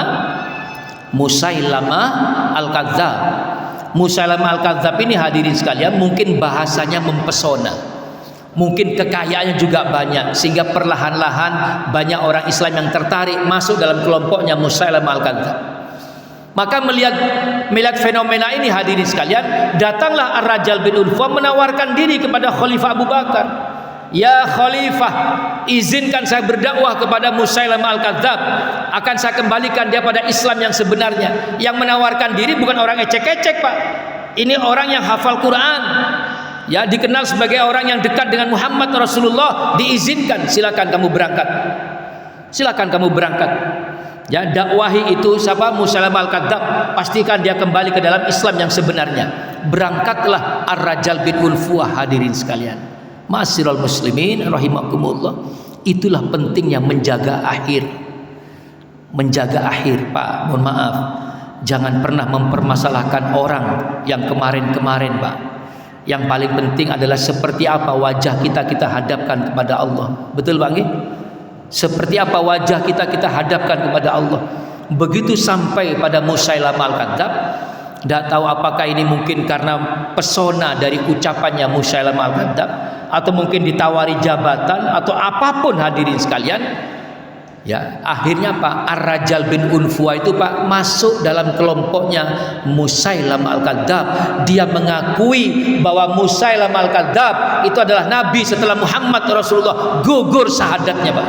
Musailamah Al-Kadzdzab. Musailamah Al-Kadzdzab ini, hadirin sekalian, mungkin bahasanya mempesona, mungkin kekayaannya juga banyak, sehingga perlahan-lahan banyak orang Islam yang tertarik masuk dalam kelompoknya Musailamah Al-Kadzdzab. Maka melihat fenomena ini, hadirin sekalian, datanglah Ar-Rajal bin Unfuah menawarkan diri kepada Khalifah Abu Bakar. Ya Khalifah, izinkan saya berdakwah kepada Musailamah Al-Kadzdzab, akan saya kembalikan dia pada Islam yang sebenarnya. Yang menawarkan diri bukan orang ecek-ecek, Pak. Ini orang yang hafal Quran, ya, dikenal sebagai orang yang dekat dengan Muhammad Rasulullah. Diizinkan, silakan kamu berangkat, silakan kamu berangkat. Ya, dakwahi itu siapa? Musailamah Al-Kadzdzab, pastikan dia kembali ke dalam Islam yang sebenarnya. Berangkatlah Ar-Rajal bin Unfuah, hadirin sekalian. Ma'asyiral muslimin rahimakumullah. Itulah pentingnya menjaga akhir. Menjaga akhir, Pak. Mohon maaf, jangan pernah mempermasalahkan orang yang kemarin-kemarin, Pak. Yang paling penting adalah seperti apa wajah kita hadapkan kepada Allah. Betul, Pak? Seperti apa wajah kita hadapkan kepada Allah. Begitu sampai pada Musailamah Al-Kadzdzab, Tidak tahu apakah ini mungkin karena pesona dari ucapannya Musailamah al-Kadzdzab, atau mungkin ditawari jabatan atau apapun hadirin sekalian. Ya, akhirnya Pak Ar-Rajal bin Unfuah itu Pak masuk dalam kelompoknya Musailamah al-Kadzdzab. Dia mengakui bahwa Musailamah al-Kadzdzab itu adalah nabi setelah Muhammad Rasulullah. Gugur syahadatnya Pak.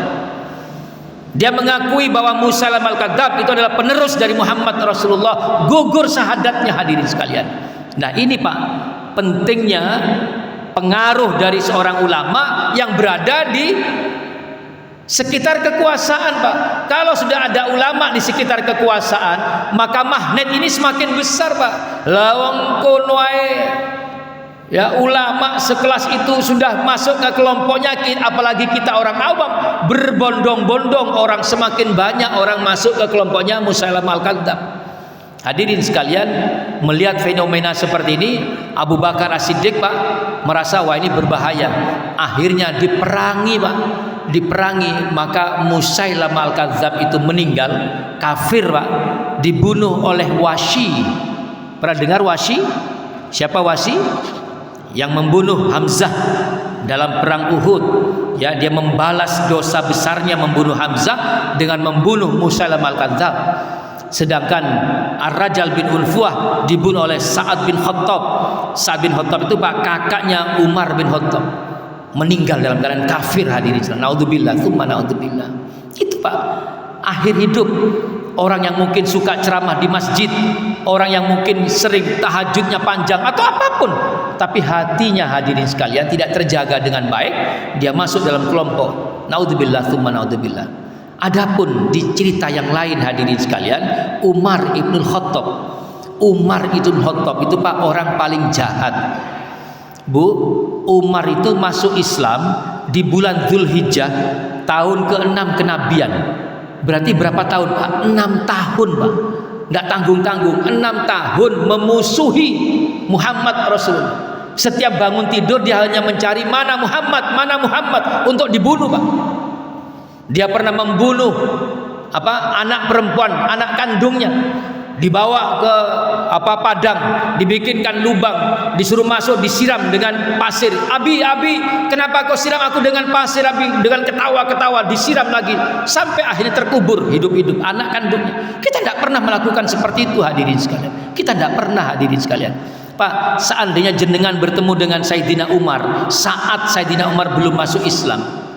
Dia mengakui bahwa Musailamah al-Kadzdzab itu adalah penerus dari Muhammad Rasulullah. Gugur syahadatnya hadirin sekalian. Nah ini Pak, pentingnya pengaruh dari seorang ulama yang berada di sekitar kekuasaan Pak. Kalau sudah ada ulama di sekitar kekuasaan, maka magnet ini semakin besar Pak. Lawang konwae ya, ulama sekelas itu sudah masuk ke kelompoknya, apalagi kita orang awam, berbondong-bondong orang, semakin banyak orang masuk ke kelompoknya Musailamah al-Kadzdzab. Hadirin sekalian, melihat fenomena seperti ini, Abu Bakar As-Siddiq Pak merasa wah ini berbahaya. Akhirnya diperangi Pak, diperangi. Maka Musailamah al-Kadzdzab itu meninggal kafir Pak, dibunuh oleh Wasyi. Pernah dengar Wasyi? Siapa Wasyi? Yang membunuh Hamzah dalam perang Uhud. Ya, dia membalas dosa besarnya membunuh Hamzah dengan membunuh Musailamah al-Kadzdzab. Sedangkan Ar-Rajal bin Unfuah dibunuh oleh Sa'ad bin Khattab. Sa'ad bin Khattab itu Pak kakaknya Umar bin Khattab, meninggal dalam keadaan kafir hadirin. Naudzubillah, tsumma naudzubillah. Itu Pak akhir hidup orang yang mungkin suka ceramah di masjid, orang yang mungkin sering tahajudnya panjang atau apapun, tapi hatinya hadirin sekalian tidak terjaga dengan baik, dia masuk dalam kelompok naudzubillah, tsumma naudzubillah. Adapun di cerita yang lain hadirin sekalian, Umar ibn Khattab. Umar ibn Khattab itu Pak orang paling jahat. Bu, Umar itu masuk Islam di bulan Dzulhijjah tahun ke-6 kenabian. Berarti berapa tahun Pak? 6 tahun Pak. Tidak tanggung-tanggung, 6 tahun memusuhi Muhammad Rasulullah. Setiap bangun tidur dia hanya mencari mana Muhammad untuk dibunuh Pak. Dia pernah membunuh anak perempuan, anak kandungnya, dibawa ke padang, dibikinkan lubang, disuruh masuk, disiram dengan pasir. Abi, kenapa kau siram aku dengan pasir Abi? Dengan ketawa-ketawa disiram lagi sampai akhirnya terkubur hidup-hidup anak kandungnya. Kita tidak pernah melakukan seperti itu hadirin sekalian. Kita tidak pernah hadirin sekalian. Pak, seandainya jenengan bertemu dengan Sayyidina Umar saat Sayyidina Umar belum masuk Islam,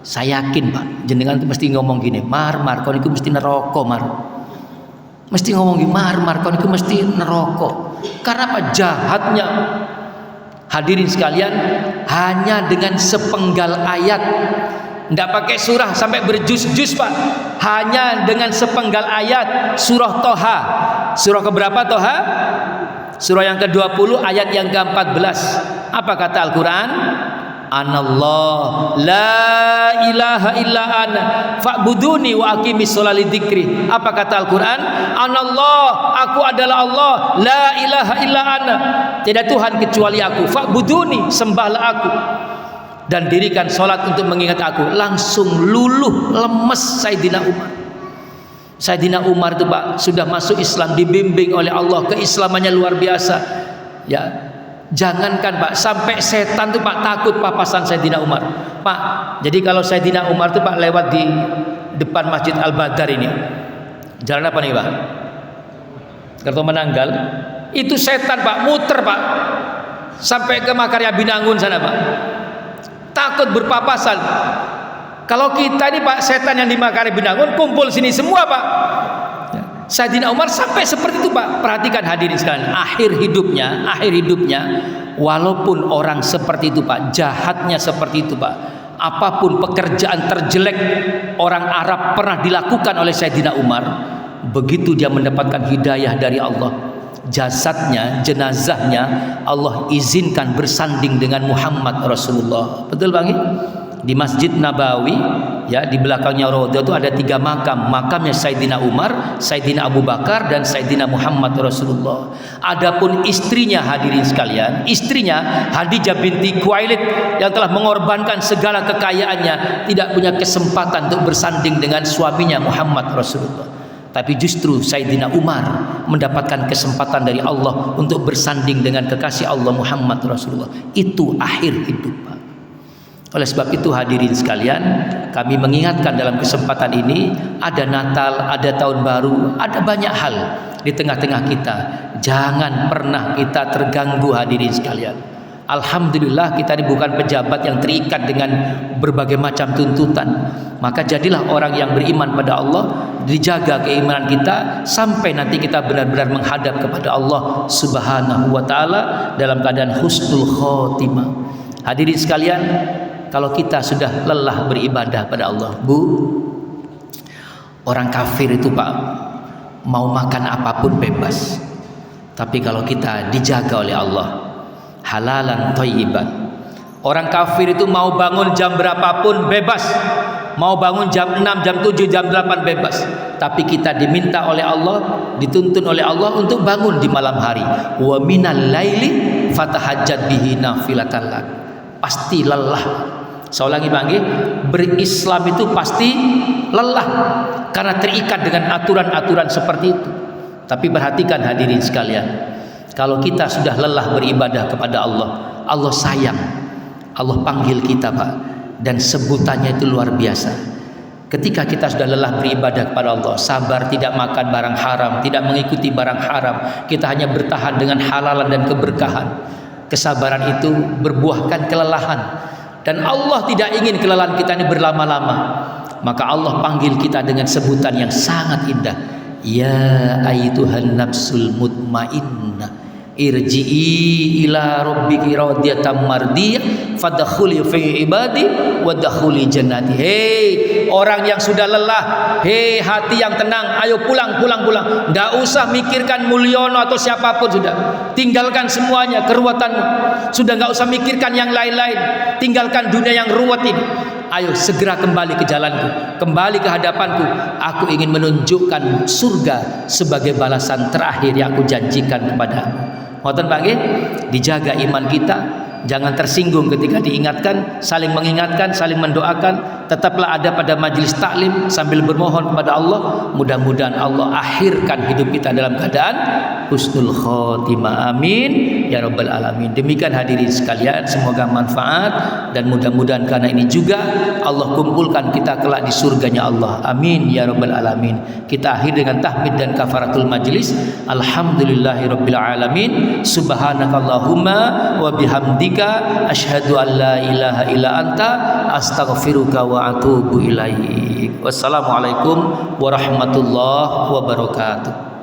saya yakin Pak, jenengan itu mesti ngomong gini, Mar, kau itu mesti neraka Mar. Mesti ngomong gini, Mar, kau itu mesti neraka. Karena apa? Jahatnya. Hadirin sekalian, hanya dengan sepenggal ayat, tidak pakai surah sampai berjus-jus Pak, hanya dengan sepenggal ayat surah Toha. Surah keberapa Toha? Surah yang ke-20 ayat yang ke-14. Apa kata Al-Quran? Anallah la ilaha illa ana fa'buduni wa aqimis sholati dzikri. Apa kata Al-Quran? Anallah, aku adalah Allah, la ilaha illa ana, tidak Tuhan kecuali aku, fa'buduni, sembahlah aku dan dirikan sholat untuk mengingat aku. Langsung luluh lemes Sayyidina Umar. Sayyidina Umar itu Pak sudah masuk Islam, dibimbing oleh Allah, keislamannya luar biasa ya. Jangankan Pak, sampai setan tuh Pak takut papasan Sayyidina Umar Pak. Jadi kalau Sayyidina Umar tuh Pak lewat di depan Masjid Al-Badar ini, jalan apa nih Pak? Kerto Menanggal. Itu setan Pak muter Pak sampai ke Makarya Binangun sana Pak, takut berpapasan. Kalau kita ini Pak, setan yang di Makarya Binangun kumpul sini semua Pak. Sayyidina Umar sampai seperti itu Pak. Perhatikan hadirin sekalian, akhir hidupnya walaupun orang seperti itu Pak, jahatnya seperti itu Pak, apapun pekerjaan terjelek orang Arab pernah dilakukan oleh Sayyidina Umar, begitu dia mendapatkan hidayah dari Allah, jasadnya, jenazahnya Allah izinkan bersanding dengan Muhammad Rasulullah. Betul Bang? Di Masjid Nabawi ya, di belakangnya Raudhah itu ada 3 makam. Makamnya Sayyidina Umar, Sayyidina Abu Bakar, dan Sayyidina Muhammad Rasulullah. Adapun istrinya hadirin sekalian, istrinya Khadijah binti Khuwailid yang telah mengorbankan segala kekayaannya, tidak punya kesempatan untuk bersanding dengan suaminya Muhammad Rasulullah. Tapi justru Sayyidina Umar mendapatkan kesempatan dari Allah untuk bersanding dengan kekasih Allah Muhammad Rasulullah. Itu akhir hidup, Pak. Oleh sebab itu hadirin sekalian, kami mengingatkan dalam kesempatan ini, ada Natal, ada Tahun Baru, ada banyak hal di tengah-tengah kita. Jangan pernah kita terganggu, hadirin sekalian. Alhamdulillah kita ini bukan pejabat yang terikat dengan berbagai macam tuntutan. Maka jadilah orang yang beriman pada Allah, dijaga keimanan kita sampai nanti kita benar-benar menghadap kepada Allah Subhanahu wa taala dalam keadaan husnul khotimah. Hadirin sekalian, kalau kita sudah lelah beribadah pada Allah, Bu, orang kafir itu Pak, mau makan apapun bebas. Tapi kalau kita dijaga oleh Allah, halalan thayyiban. Orang kafir itu mau bangun jam berapapun bebas. Mau bangun jam 6, jam 7, jam 8 bebas. Tapi kita diminta oleh Allah, dituntun oleh Allah untuk bangun di malam hari. Wa minal laili fatahajjat bihi nafilatan lak. Pasti lelah. Saya ulangi bangke, berislam itu pasti lelah karena terikat dengan aturan-aturan seperti itu. Tapi perhatikan hadirin sekalian, kalau kita sudah lelah beribadah kepada Allah, Allah sayang, Allah panggil kita Pak, dan sebutannya itu luar biasa. Ketika kita sudah lelah beribadah kepada Allah, sabar tidak makan barang haram, tidak mengikuti barang haram, kita hanya bertahan dengan halalan dan keberkahan. Kesabaran itu berbuahkan kelelahan, dan Allah tidak ingin kelelahan kita ini berlama-lama. Maka Allah panggil kita dengan sebutan yang sangat indah. Ya ayyuhan nafsul mutmainnah, irji'i ila rabbiki radiyatan mardiyah fadkhuli fi ibadi wadkhuli jannati. Hei orang yang sudah lelah, hei hati yang tenang, ayo pulang. Enggak usah mikirkan Mulyono atau siapapun, sudah tinggalkan semuanya keruwetanmu. Sudah enggak usah mikirkan yang lain-lain, tinggalkan dunia yang ruwet ini. Ayo segera kembali ke jalanku, kembali ke hadapanku. Aku ingin menunjukkan surga sebagai balasan terakhir yang aku janjikan kepadamu. Ngoten Pak nggih, dijaga iman kita, jangan tersinggung ketika diingatkan, saling mengingatkan, saling mendoakan. Tetaplah ada pada majelis taklim sambil bermohon kepada Allah. Mudah-mudahan Allah akhirkan hidup kita dalam keadaan husnul khotimah. Amin ya rabbal alamin. Demikian hadirin sekalian, semoga manfaat, dan mudah-mudahan karena ini juga Allah kumpulkan kita kelak di surganya Allah. Amin ya rabbal alamin. Kita akhir dengan tahmid dan kafaratul majlis. Alhamdulillahirabbil alamin. Subhanakallahumma wa bihamdika asyhadu an la ilaha illa anta astaghfiruka wa atubu ilaik. Wassalamualaikum warahmatullahi wabarakatuh.